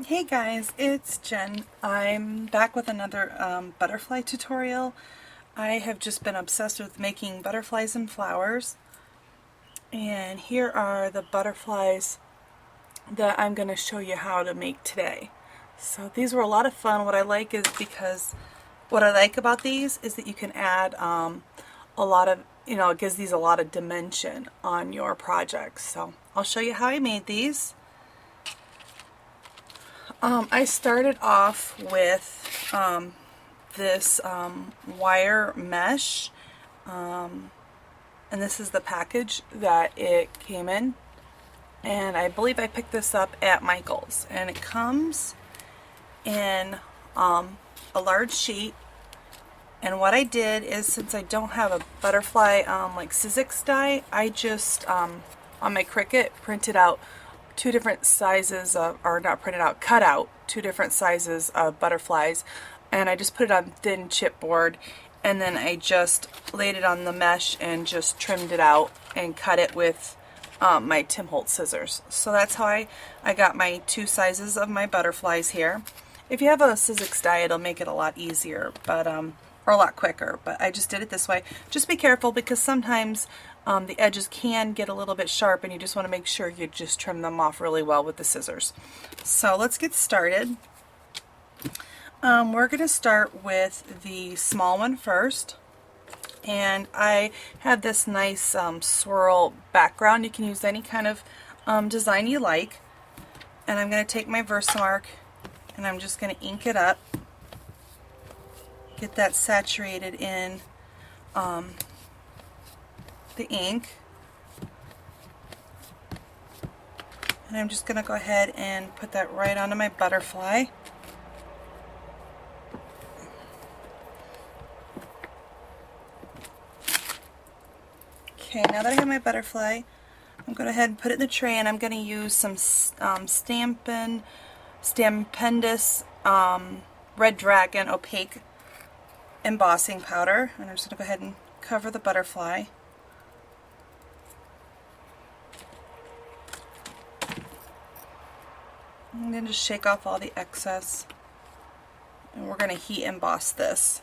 Hey guys, it's Jen. I'm back with another butterfly tutorial. I have just been obsessed with making butterflies and flowers, and here are the butterflies that I'm going to show you how to make today. So these were a lot of fun. What I like about these is that you can add a lot of, it gives these a lot of dimension on your projects. So I'll show you how I made these. I started off with this wire mesh, and this is the package that it came in, and I believe I picked this up at Michael's, and it comes in a large sheet. And what I did is, since I don't have a butterfly like Sizzix die, I just on my Cricut printed out two different sizes of, or not printed out, cut out two different sizes of butterflies, and I just put it on thin chipboard, and then I just laid it on the mesh and just trimmed it out and cut it with my Tim Holtz scissors. So that's how I got my two sizes of my butterflies here. If you have a Sizzix die, it'll make it a lot easier, but or a lot quicker, but I just did it this way. Just be careful, because sometimes the edges can get a little bit sharp, and you just want to make sure you just trim them off really well with the scissors. So let's get started. We're going to start with the small one first, and I have this nice swirl background. You can use any kind of design you like, and I'm going to take my Versamark and I'm just going to ink it up. Get that saturated in the ink, and I'm just going to go ahead and put that right onto my butterfly. Okay, now that I have my butterfly, I'm going to go ahead and put it in the tray, and I'm going to use some Stampendous Red Dragon opaque embossing powder, and I'm just going to go ahead and cover the butterfly. And then just shake off all the excess, and we're going to heat emboss this.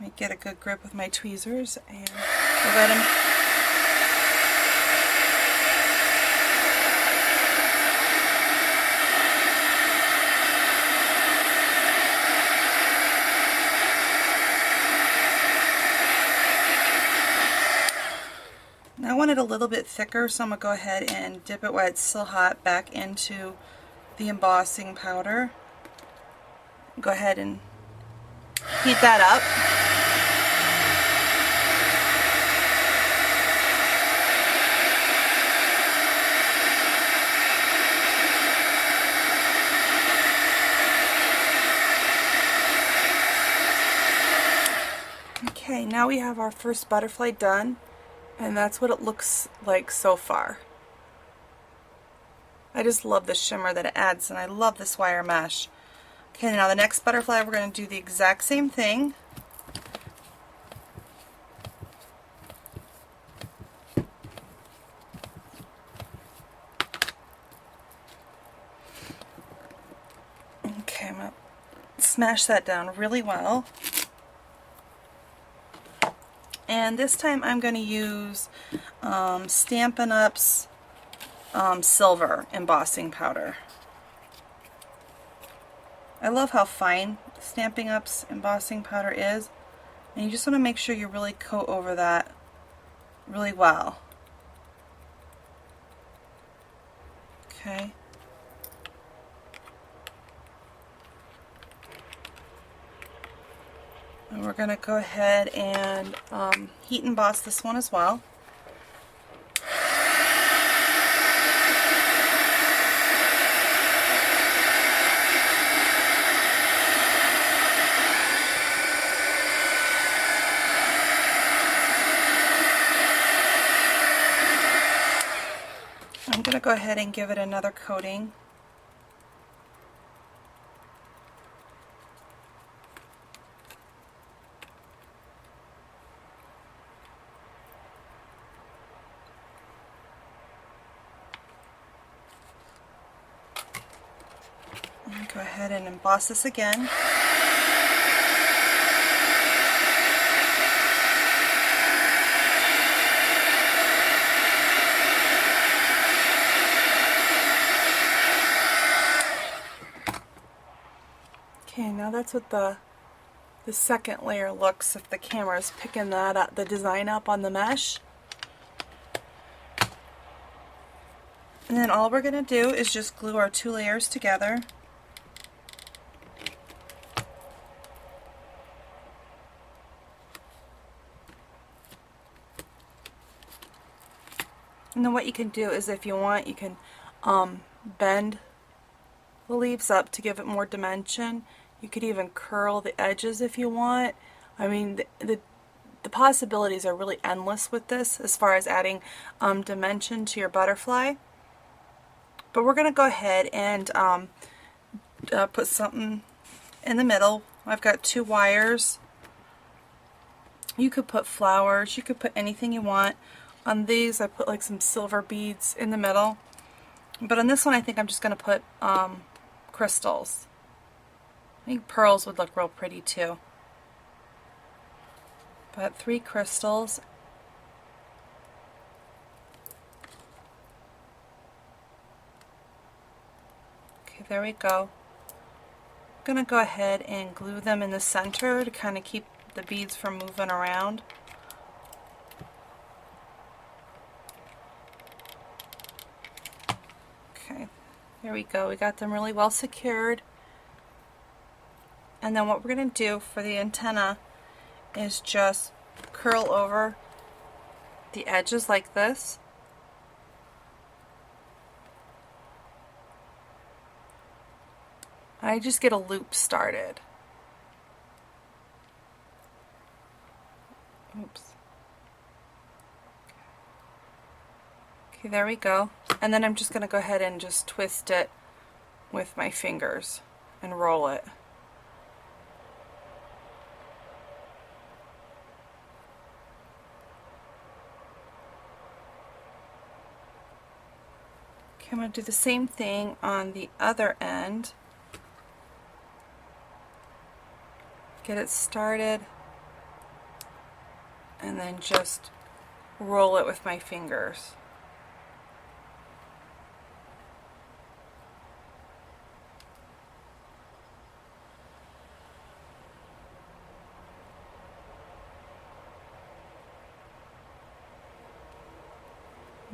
Let me get a good grip with my tweezers and go ahead and I want it a little bit thicker, so I'm going to go ahead and dip it while it's still hot back into the embossing powder. Go ahead and heat that up. Okay, now we have our first butterfly done, and that's what it looks like so far. I just love the shimmer that it adds, and I love this wire mesh. Okay, now the next butterfly, we're going to do the exact same thing. Okay, I'm going to smash that down really well. And this time I'm going to use Stampin' Up's silver embossing powder. I love how fine Stampin' Up's embossing powder is, and you just want to make sure you really coat over that really well. Okay. And we're going to go ahead and heat emboss this one as well. I'm going to go ahead and give it another coating. Go ahead and emboss this again. Okay, now that's what the second layer looks if the camera is picking that up, the design up on the mesh. And then all we're going to do is just glue our 2 layers together. And then what you can do is, if you want, you can bend the leaves up to give it more dimension. You could even curl the edges if you want. I mean, the possibilities are really endless with this as far as adding dimension to your butterfly. But we're going to go ahead and put something in the middle. I've got 2 wires. You could put flowers, you could put anything you want. On these I put like some silver beads in the middle. But on this one I think I'm just going to put crystals. I think pearls would look real pretty too. But 3 crystals. Okay, there we go. I'm going to go ahead and glue them in the center to kind of keep the beads from moving around. Okay, there we go. We got them really well secured. And then what we're going to do for the antenna is just curl over the edges like this. I just get a loop started. Oops. Okay, there we go. And then I'm just going to go ahead and just twist it with my fingers and roll it. Okay, I'm going to do the same thing on the other end. Get it started and then just roll it with my fingers.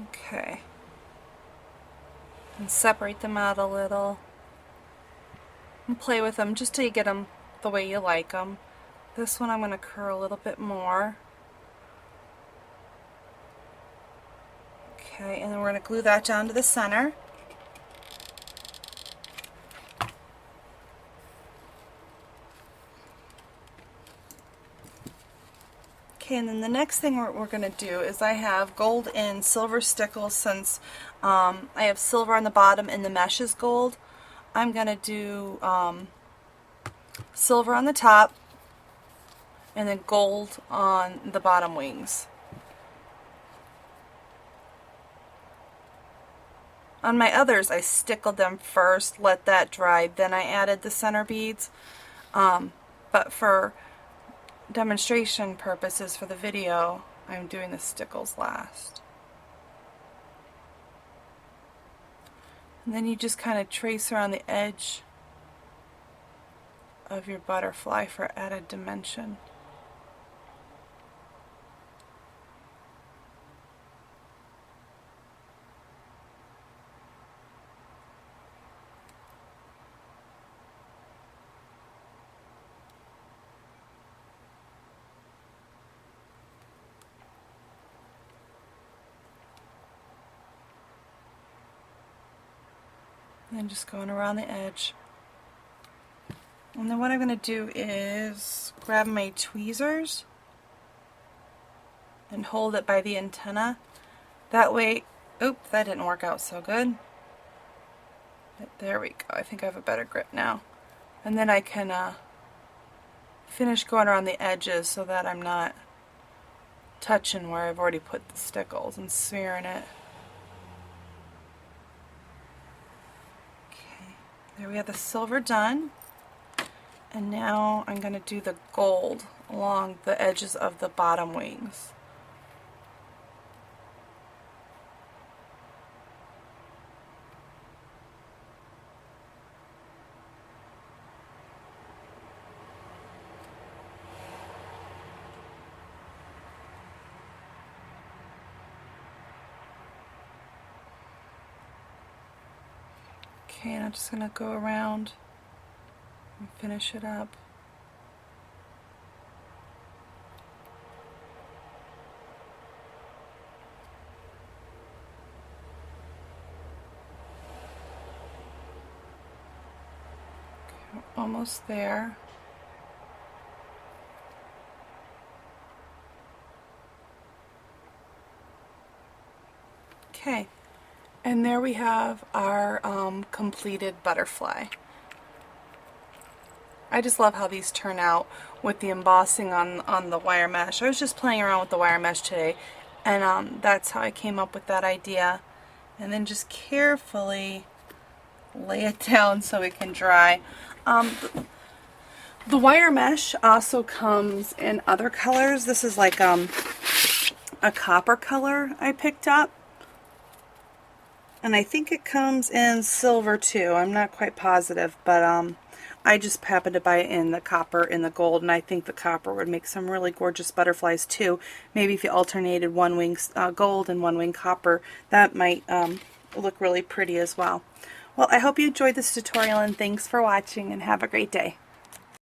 Okay. And separate them out a little and play with them just till you get them the way you like them. This one I'm going to curl a little bit more. Okay, and then we're going to glue that down to the center. Okay, and then the next thing we're going to do is I have gold and silver stickles. Since I have silver on the bottom and the mesh is gold, I'm going to do silver on the top and then gold on the bottom wings. On my others I stickled them first, let that dry, then I added the center beads. But for demonstration purposes for the video, I'm doing the stickles last. And then you just kind of trace around the edge of your butterfly for added dimension. And then just going around the edge. And then what I'm going to do is grab my tweezers and hold it by the antenna. That way, oop, that didn't work out so good. There we go. I think I have a better grip now. And then I can finish going around the edges so that I'm not touching where I've already put the stickles and smearing it. There we have the silver done. And now I'm going to do the gold along the edges of the bottom wings. Okay, and I'm just going to go around and finish it up. Okay, almost there. Okay, and there we have our completed butterfly. I just love how these turn out with the embossing on the wire mesh. I was just playing around with the wire mesh today, and that's how I came up with that idea. And then just carefully lay it down so it can dry. The wire mesh also comes in other colors. This is like a copper color I picked up. And I think it comes in silver too. I'm not quite positive, but I just happened to buy it in the copper and the gold, and I think the copper would make some really gorgeous butterflies too. Maybe if you alternated one wing gold and one wing copper, that might look really pretty as well. Well, I hope you enjoyed this tutorial, and thanks for watching, and have a great day.